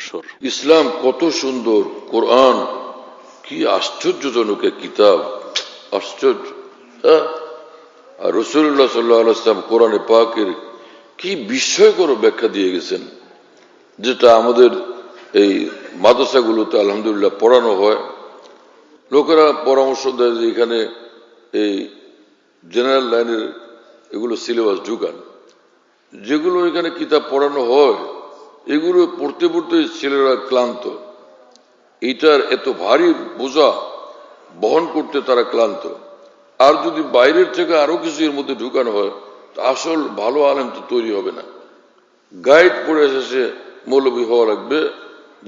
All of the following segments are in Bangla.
বছর। ইসলাম কত সুন্দর, কোরআন কি আশ্চর্যজনক এক কিতাব, আশ্চর্য। আর রাসূলুল্লাহ সাল্লাল্লাহু আলাইহি ওয়াসাল্লাম কোরআনে পাকের কি বিস্ময়কর ব্যাখ্যা দিয়ে গেছেন, যেটা আমাদের এই মাদ্রাসাগুলোতে আলহামদুলিল্লাহ পড়ানো হয়। লোকেরা পরামর্শ দেয় যে এখানে এই জেনারেল লাইনের এগুলো সিলেবাস ঢুকান। যেগুলো এখানে কিতাব পড়ানো হয় এগুলো পড়তে পড়তে ছেলেরা ক্লান্ত, এটার এত ভারী বোঝা বহন করতে তারা ক্লান্ত। আর যদি বাইরের থেকে আরো কিছু এর মধ্যে ঢুকানো হয় তা আসল ভালো আলেম তো তৈরি হবে না। গাইড পড়ে এসে মৌলবী হওয়া লাগবে,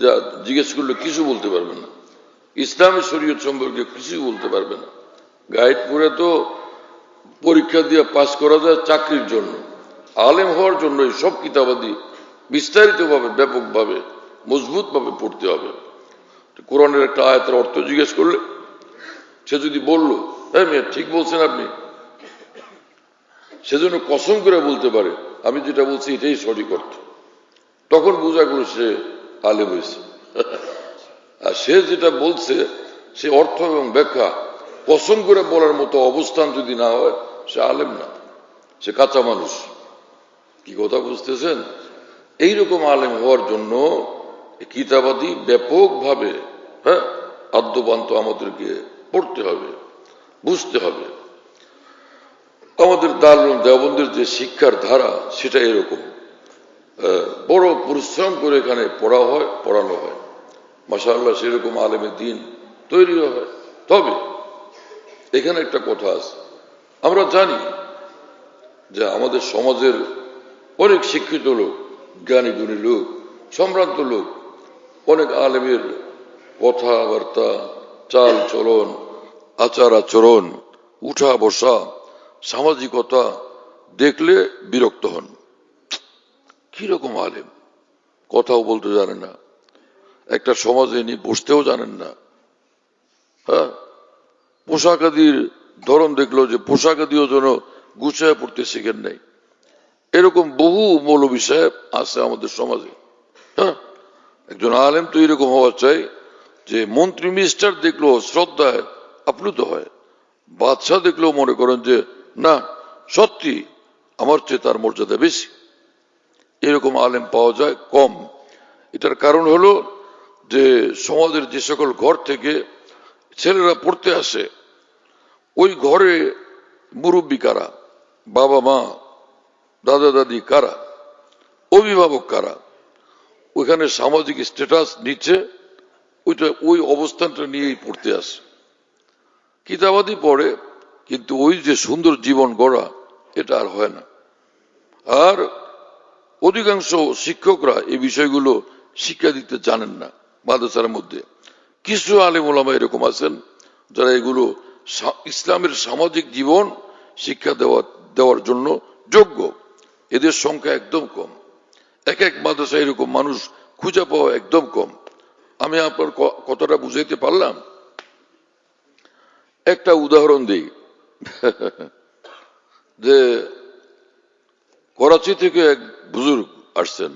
যা জিজ্ঞেস করলে কিছু বলতে পারবে না, ইসলামী শরীয়ত সম্পর্কে কিছু বলতে পারবে না। গাইড পড়ে তো পরীক্ষা দিয়ে পাস করা যায় চাকরির জন্য, আলেম হওয়ার জন্য এই সব কিতাবাদি বিস্তারিতভাবে, ব্যাপকভাবে, মজবুতভাবে পড়তে হবে। কোরআনের একটা আয়াতের অর্থ জিজ্ঞেস করলে সে যদি বললো হ্যাঁ মেয়ে ঠিক বলছেন আপনি, সেজন্য কসম করে বলতে পারে আমি যেটা বলছি এটাই সঠিক অর্থ, তখন বোঝা গেল সে আলেম হয়েছে। আর সে যেটা বলছে সে অর্থ এবং ব্যাখ্যা কসম করে বলার মতো অবস্থান যদি না হয় সে আলেম না, সে কাঁচা মানুষ। কি কথা বুঝতেছেন? এইরকম আলেম হওয়ার জন্য কিতাবাদি ব্যাপকভাবে আদ্যপান্ত আমাদেরকে পড়তে হবে, বুঝতে হবে। আমাদের দারুল দেওবন্দের যে শিক্ষার ধারা সেটা এরকম, বড় পরিশ্রম করে এখানে পড়া হয়, পড়ানো হয়। মাশাআল্লাহ সেরকম আলেমের দিন তৈরি হয়। তবে এখানে একটা কথা আছে, আমরা জানি যে আমাদের সমাজের অনেক শিক্ষিত লোক, জ্ঞানী গুণী লোক, সম্ভ্রান্ত লোক, অনেক আলেমের কথাবার্তা, চাল চলন, আচার আচরণ, উঠা বসা, সামাজিকতা দেখলে বিরক্ত হন। কিরকম আলেম, কথাও বলতে জানেন না, একটা সমাজে নিয়ে বসতেও জানেন না। পোশাক আদির ধরন দেখলো যে পোশাক আদিও যেন গুছায় পড়তে শিখেন নাই। এরকম বহু মৌলবী সাহেব আছে আমাদের সমাজে। একজন আলেম তো এরকম হওয়া চাই যে মন্ত্রী মিনিস্টার দেখলো শ্রদ্ধায় আপ্লুত হয়, বাদশাহ দেখলেও মনে করেন যে না সত্যি আমার চেয়ে তার মর্যাদা বেশি। এরকম আলেম পাওয়া যায় কম। এটার কারণ হলো যে সমাজের যে সকল ঘর থেকে ছেলেরা পড়তে আসে ওই ঘরে মুরব্বী কারা, বাবা মা, দাদা দাদি কারা, অভিভাবক কারা, ওইখানে সামাজিক স্ট্যাটাস নিচে ওইটা ওই অবস্থানটা নিয়েই পড়তে আসে। কিতাবাদি পড়ে কিন্তু ওই যে সুন্দর জীবন গড়া এটা আর হয় না। আর অধিকাংশ শিক্ষকরা এই বিষয়গুলো শিক্ষা দিতে জানেন না। মাদ্রাসার মধ্যে কিছু আলেম ওলামা এরকম আছেন যারা এগুলো ইসলামের সামাজিক জীবন শিক্ষা দেওয়ার জন্য যোগ্য, এদের সংখ্যা একদম কম। এক এক মাদ্রাসায় এরকম মানুষ খুঁজে পাওয়া একদম কম। আমি আপনার কথাটা বুঝাইতে পারলাম? একটা উদাহরণ দিই। যে করাচি থেকে এক বুজুর্গ আসছেন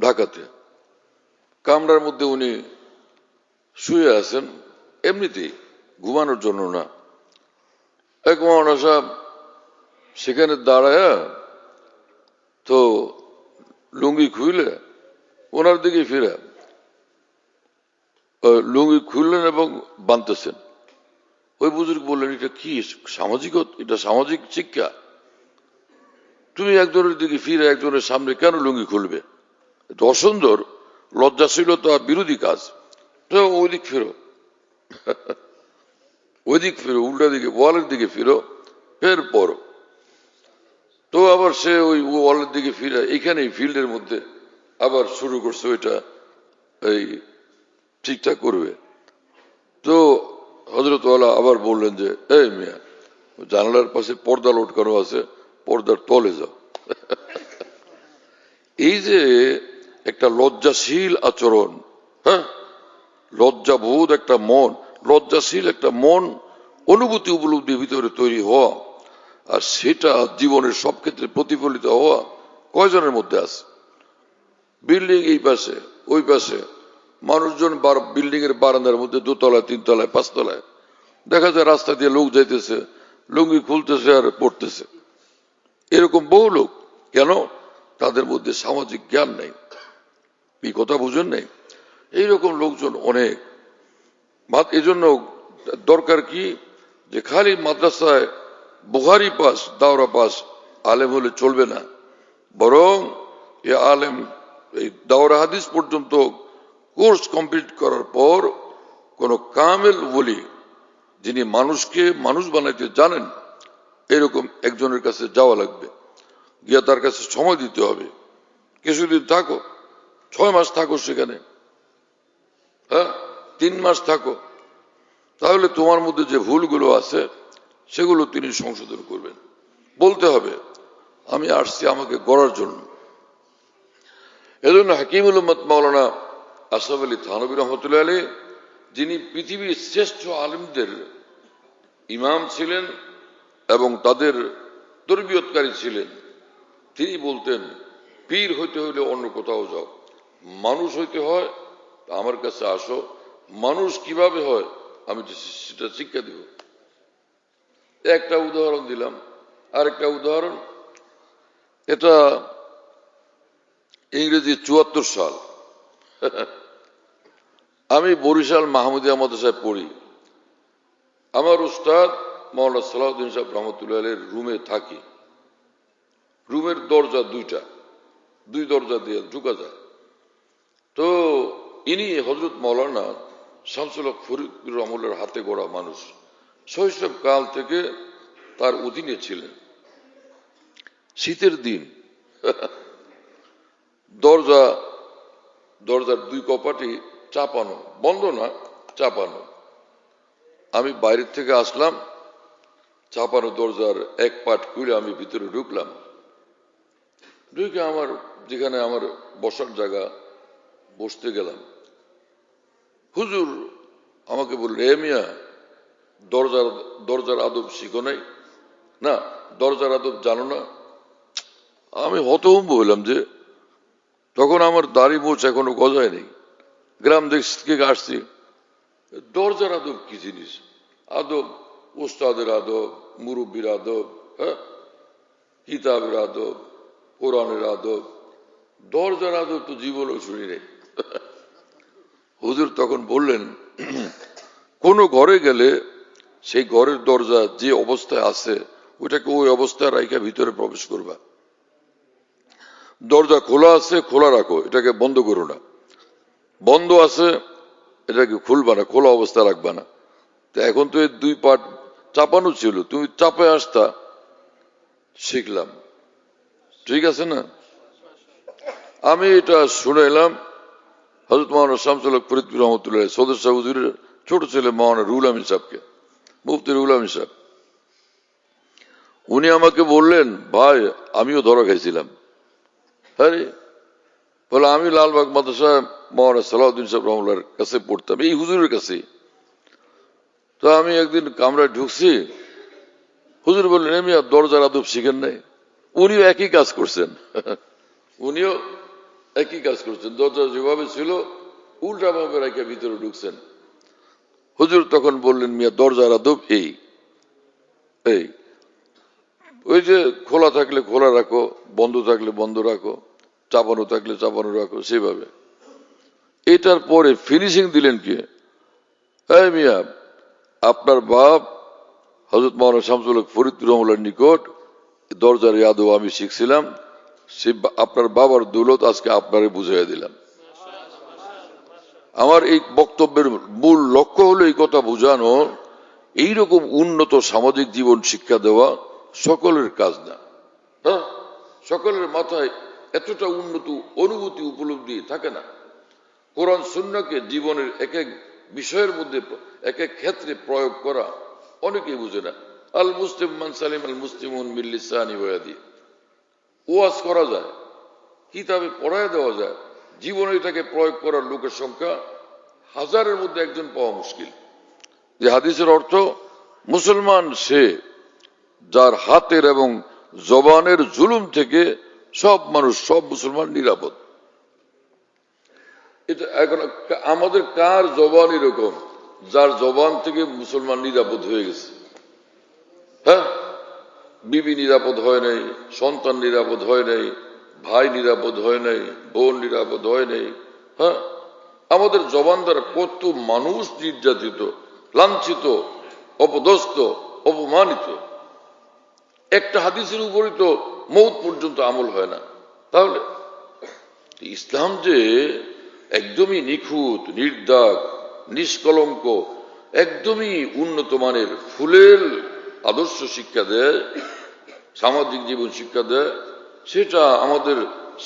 ঢাকাতে, কামরার মধ্যে উনি শুয়ে আছেন, এমনিতেই ঘুমানোর জন্য না। এক মাওলানা সাহেব সেখানে দাঁড়ায় তো লুঙ্গি খুইলে ওনার দিকে ফিরে লুঙ্গি খুললেন এবং বাঁধতেছেন। ওই বুজুর্গ বললেন এটা কি সামাজিক, এটা সামাজিক শিক্ষা? তুমি একজনের দিকে ফিরে একজনের সামনে কেন লুঙ্গি খুলবে? এটা অসুন্দর, লজ্জাশীলতা বিরোধী কাজ। ওইদিক ফিরো, ওইদিক ফিরো, উল্টা দিকে ওয়ালের দিকে ফিরো, ফের পড়ো। তো আবার সে ওই ওয়ালের দিকে ফিরে এইখানেই ফিল্ডের মধ্যে আবার শুরু করছে ওইটা এই ঠিকঠাক করবে। তো হযরত ওয়ালা আবার বললেন যে এই মিয়া, জানালার পাশে পর্দা লটকানো আছে, পর্দার তলে যাও। এই যে একটা লজ্জাশীল আচরণ, লজ্জাবোধ, একটা মন, লজ্জাশীল একটা মন, অনুভূতি উপলব্ধির ভিতরে তৈরি হওয়া, আর সেটা জীবনের সব ক্ষেত্রে প্রতিফলিত হওয়া কয়জনের মধ্যে আছে? বিল্ডিং এই পাশে, ওই পাশে মানুষজন বিল্ডিং এর বারান্দার মধ্যে দোতলায়, তিনতলায়, পাঁচতলায় দেখা যায় রাস্তা দিয়ে লোক যাইতেছে, লুঙ্গি খুলতেছে আর পড়তেছে। এরকম বহু লোক। কেন? তাদের মধ্যে সামাজিক জ্ঞান নেই। এই কথা বুঝেন নাই? এইরকম লোকজন অনেক। এজন্য দরকার কি যে খালি মাদ্রাসায় বুখারী পাস, দাওরা পাস আলেম হলে চলবে না, বরং এ আলেম এই দাওরা হাদিস পর্যন্ত কোর্স কমপ্লিট করার পর কোন কামেল ওলি, যিনি মানুষকে মানুষ বানাইতে জানেন, এরকম একজনের কাছে যাওয়া লাগবে। গিয়া তার কাছে সময় দিতে হবে। কিছুদিন থাকো, 6 মাস থাকো সেখানে, হ্যাঁ 3 মাস থাকো, তাহলে তোমার মধ্যে যে ভুলগুলো আছে সেগুলো তিনি সংশোধন করবেন। বলতে হবে আমি আসছি আমাকে গড়ার জন্য। এজন্য হাকিমুল উম্মত মাওলানা আশরাফ আলী থানভী রহমতুল্লাহ আলাইহি, যিনি পৃথিবীর শ্রেষ্ঠ আলেমদের ইমাম ছিলেন এবং তাদের তরবিয়তকারী ছিলেন, তিনি বলতেন পীর হইতে হইলে অন্য কোথাও যাও, মানুষ হইতে হয় আমার কাছে আসো। মানুষ কিভাবে হয় আমি সেটা শিক্ষা দিব। একটা উদাহরণ দিলাম। আরেকটা উদাহরণ, এটা ইংরেজি 74 সাল। আমি বরিশাল মাহমুদিয়া মাদ্রাসায় পড়ি। আমার উস্তাদ মাওলানা সালাউদ্দিন সাহেব রহমতুল্লাহ আলাইহির রুমে থাকি। রুমের দরজা দুইটা, 2 দরজা দিয়ে ঢুকা যায়। তো ইনি হযরত মাওলানা শামসুল হক ফরিদপুর রহমতুল্লাহর হাতে গড়া মানুষ, শৈশব কাল থেকে তার অধীনে ছিলেন। শীতের দিন দরজার 2 কপাটি চাপানো, বন্ধ না, চাপানো। আমি বাইরের থেকে আসলাম, চাপানো দরজার এক পাট খুলে আমি ভিতরে ঢুকলাম। ঢুকে আমার যেখানে আমার বসার জায়গা, বসতে গেলাম। হুজুর আমাকে বললেন, এ মিয়া দরজার আদব শিখো নাই? না, দরজার আদব জানো না? আমি হতভম্ব হইলাম যে তখন আমার দাড়ি মোচ এখনো গজায় নেই, গ্রাম দেশ থেকে আসছি। দরজার আদব কি জিনিস? আদব উস্তাদের আদব, মুরব্বীর আদব, হ্যাঁ, কিতাবের আদব, কোরআনের আদব। দরজার আদব তো জীবনও শুনি নেই। হুজুর তখন বললেন, কোন ঘরে গেলে সেই ঘরের দরজা যে অবস্থায় আছে ওইটাকে ওই অবস্থায় রাইখা ভিতরে প্রবেশ করবা। দরজা খোলা আছে, খোলা রাখো, এটাকে বন্ধ করো না। বন্ধ আছে, এটাকে খুলবা না, খোলা অবস্থা রাখবা না। তো এখন তো এই 2 পাট চাপানো ছিল, তুমি চাপে আসতা, শিখলাম। ঠিক আছে না? আমি এটা শুনে এলাম হযরত মাওলানা শামসুল হক ফরিদপুর রহমতুল্লাহ সদস্য হুজুরের ছোট ছেলে মাওলানা রুহুল আমিন সাহেবকে, মুফতি রুহুল আমিন সাহেব। উনি আমাকে বললেন, ভাই আমিও ধরা খাইছিলাম। আরে বলে, আমি লালবাগ মাদ্রাসায় মাওলানা সালাউদ্দিন সাহেব রহমতুল্লাহর কাছে পড়তাম, এই হুজুরের কাছে। তো আমি একদিন কামরায় ঢুকছি, হুজুর বললেন, আমি দরজার আদব শিখেন নাই? উনিও একই কাজ করছেন। উনিও একই কাজ করছেন, দরজা যেভাবে ছিল উল্টা ভাবে রেখে ভিতরে ঢুকছেন। হুজুর তখন বললেন, মিয়া দরজার আদব এই এই ওই যে খোলা থাকলে খোলা রাখো, বন্ধ থাকলে বন্ধ রাখো, চাপানো থাকলে চাপানো রাখো, সেভাবে। এটার পরে ফিনিশিং দিলেন কি, এই মিয়া আপনার বাপ হযরত মাওলানা শামসুল হক ফরিদপুর রহমতুল্লাহর নিকট দরজার আদব আমি শিখছিলাম, সে আপনার বাবার দৌলত আজকে আপনারে বুঝাইয়া দিলাম। আমার এই বক্তব্যের মূল লক্ষ্য হলো এই কথা বোঝানো, এইরকম উন্নত সামাজিক জীবন শিক্ষা দেওয়া সকলের কাজ না। হ্যাঁ, সকলের মাথায় এতটা উন্নত অনুভূতি উপলব্ধি থাকে না। কোরআন সুন্নাহকে জীবনের এক এক বিষয়ের মধ্যে এক এক ক্ষেত্রে প্রয়োগ করা অনেকেই বুঝে না। আল মুসলিম মান সালিম আল মুসলিমুন মিন লিসানি ওয়া ইয়াদি, ওয়াজ করা যায়, কিতাবে পড়ায় দেওয়া যায়, জীবনে এটাকে প্রয়োগ করার লোকের সংখ্যা 1000-এর মধ্যে একজন পাওয়া মুশকিল। যে হাদিসের অর্থ, মুসলমান সে যার হাতের এবং জবানের জুলুম থেকে সব মানুষ, সব মুসলমান নিরাপদ। এটা এখন আমাদের কার জবান এরকম যার জবান থেকে মুসলমান নিরাপদ হয়ে গেছে? হ্যাঁ, বিবি নিরাপদ হয় নাই, সন্তান নিরাপদ হয় নাই, ভাই নিরাপদ হয় নাই, বোন নিরাপদ হয় নাই। হ্যাঁ, আমাদের জবান দ্বারা কত মানুষ নির্যাতিত, লাঞ্ছিত, অপদস্থ, অপমানিত। একটা হাদিসের উপরই তো মৌত পর্যন্ত আমল হয় না। তাহলে ইসলাম যে একদমই নিখুঁত, নির্দাগ, নিষ্কলঙ্ক, একদমই উন্নত মানের ফুলেল আদর্শ শিক্ষা দেয়, সামাজিক জীবন শিক্ষা দেয়, সেটা আমাদের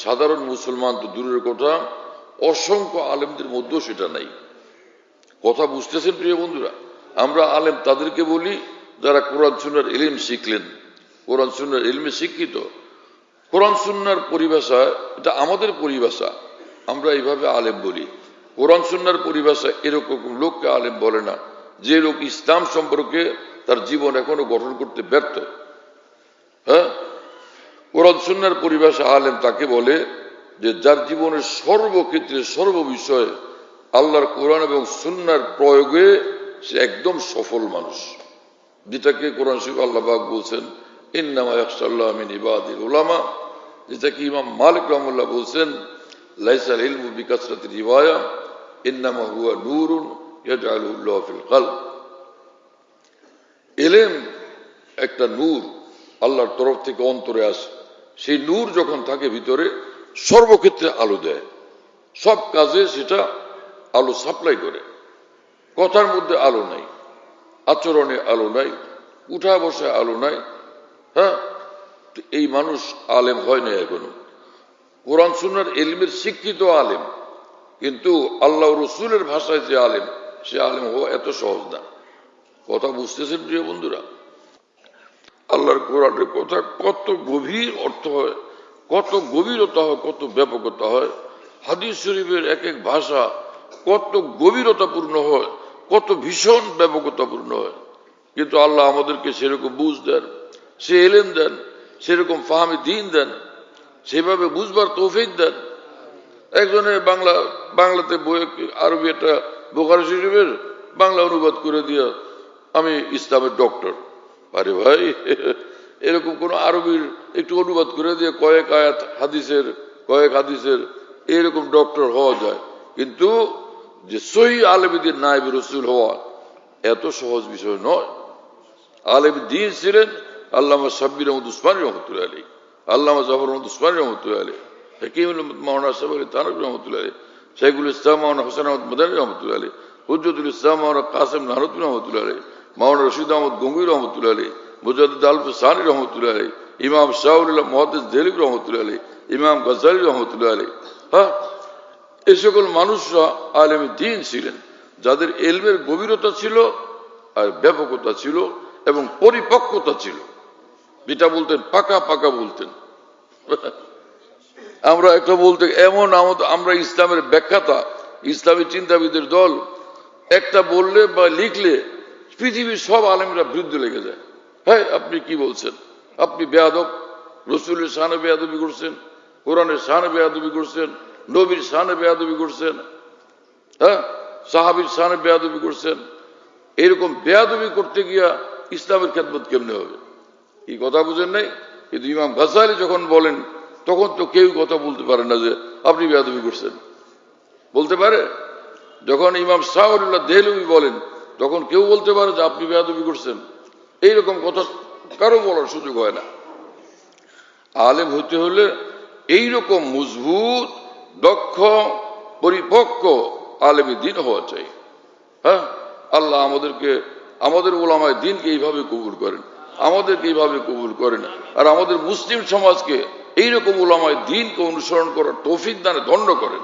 সাধারণ মুসলমান তো দূরের কথা, অসংখ্য আলেমদের মধ্যেও সেটা নাই। কথা বুঝতেছেন প্রিয় বন্ধুরা? আমরা আলেম তাদেরকে বলি যারা কোরআন সুন্নাহর ইলম শিখলেন, কোরআন সুন্নাহর ইলমে শিক্ষিত। কোরআন সুন্নাহর পরিভাষা, এটা আমাদের পরিভাষা, আমরা এইভাবে আলেম বলি। কোরআন সুন্নাহর পরিভাষা এরকম লোককে আলেম বলে না যে লোক ইসলাম সম্পর্কে তার জীবন এখনো গঠন করতে ব্যর্থ। হ্যাঁ, কোরআন সুন্নাহর পরিভাষা আলেম তাকে বলে যে যার জীবনের সর্বক্ষেত্রে সর্ববিষয়ে আল্লাহর কোরআন এবং সুন্নাহর প্রয়োগে সে একদম সফল মানুষ, যেটাকে কোরআন শরীফ আল্লাহ পাক বলছেন ইন্নামা ইয়াখশাল্লাহ মিন ইবাদিল উলামা, যেটাকে ইমাম মালিক রাহমাতুল্লাহ বলছেন লাইসাল ইলমু বিকাসরাতি রিওয়ায়া ইন্নামা হুয়া নূরুন ইয়াজআলুল্লাহু ফিল কলব। ইলম একটা নূর, আল্লাহর তরফ থেকে অন্তরে আসে। সেই নূর যখন থাকে ভিতরে, সর্বক্ষেত্রে আলো দেয়, সব কাজে সেটা আলো সাপ্লাই করে। কথার মধ্যে আলো নাই, আচরণে আলো নাই, উঠা বসায় আলো নাই। হ্যাঁ, এই মানুষ আলেম হয় না এখনো। কোরআন সুন্নাহর ইলমের শিক্ষিত আলেম, কিন্তু আল্লাহ রসুলের ভাষায় যে আলেম, সে আলেম হওয়া এত সহজ না। কথা বুঝতেছেন প্রিয় বন্ধুরা? আল্লাহর কোরআনের কথা কত গভীর অর্থ হয়, কত গভীরতা হয়, কত ব্যাপকতা হয়। হাদিস শরীফের এক এক ভাষা কত গভীরতাপূর্ণ হয়, কত ভীষণ ব্যাপকতাপূর্ণ হয়। কিন্তু আল্লাহ আমাদেরকে সেরকম বুঝ দেন, সে এলেম দেন, সেরকম ফাহামে দ্বীন দেন, সেভাবে বুঝবার তৌফিক দেন। একজনে বাংলাতে বইয়ে আরবি একটা বুখারী শরীফের বাংলা অনুবাদ করে দিয়া আমি ইসলামের ডক্টর। আরে ভাই, এরকম কোন আরবির একটু অনুবাদ করে দিয়ে কয়েক হাদিসের এরকম ডক্টর হওয়া যায়, কিন্তু যে সহি আলেমীদের নায়েব রাসূল হওয়া এত সহজ বিষয় নয়। আলেম দ্বীন ছিলেন আল্লামা সাব্বির আহমদ উসমানী রহমতুল্লাহ আলাইহি, আল্লামা জাফর আহমদ উসমানী রহমতুল্লাহ আলাইহি, হাকিমুল মাওলানা সাহেব আলী থানভী রহমতুল্লাহ আলাইহি, শাইখুল ইসলাম মাওলানা হোসেন আহমদ মাদানী রহমতুল্লাহ আলাইহি, হুজ্জতুল ইসলাম মাওলানা কাসেম নানভী রহমতুল্লাহ আলাইহি, মাওলানা রশিদ আহমদ গঙ্গুই রহমতুল্লাহ আলাইহি, মুজাদ্দিদ আলফ সানি রহমতুল্লাহ আলাইহি, ইমাম শাহুল্লাহ মুহাদ্দিস দেহলভী রহমতুল্লাহ আলাইহি, ইমাম গজালি রহমতুল্লাহ আলাইহি। হ্যাঁ, এই সকল মানুষরা আলেম দ্বীন ছিলেন, যাদের ইলমের গভীরতা ছিল আর ব্যাপকতা ছিল এবং পরিপক্কতা ছিল, যেটা বলতেন পাকা পাকা বলতেন। আমরা একটা বলতে এমন আমরা ইসলামের ব্যাখ্যাতা, ইসলামী চিন্তাবিদের দল, একটা বললে বা লিখলে পৃথিবীর সব আলেমরা বিরুদ্ধে লেগে যায়। হ্যাঁ, আপনি কি বলছেন? আপনি বেয়াদব, রসুলের শানে বেয়াদবি করছেন, কোরআনের শানে বেয়াদবি করছেন, নবীর শানে বেয়াদবি করছেন, হ্যাঁ, সাহাবীর শানে বেয়াদবি করছেন। এরকম বেয়াদবি করতে গিয়া ইসলামের খেদমত কেমনে হবে? এই কথা বুঝেন নাই? কিন্তু ইমাম গাজ্জালী যখন বলেন তখন তো কেউ কথা বলতে পারে না যে আপনি বেয়াদবি করছেন, বলতে পারে? যখন ইমাম শাহুল্লাহ দেহলভী বলেন তখন কেউ বলতে পারে যে আপনি বেয়াদবি করছেন? এইরকম কথা কারো বলার সুযোগ হয় না। আলেম হইতে হলে এইরকম মজবুত, দক্ষ, পরিপক্ক আলেমী দ্বীন হওয়া চাই। হ্যাঁ, আল্লাহ আমাদের উলামায়ে দ্বীনকে এইভাবে কবুল করেন, আমাদেরকে এইভাবে কবুল করেন, আর আমাদের মুসলিম সমাজকে এইরকম উলামায়ে দ্বীনকে অনুসরণ করার তৌফিক দানে ধন্য করেন।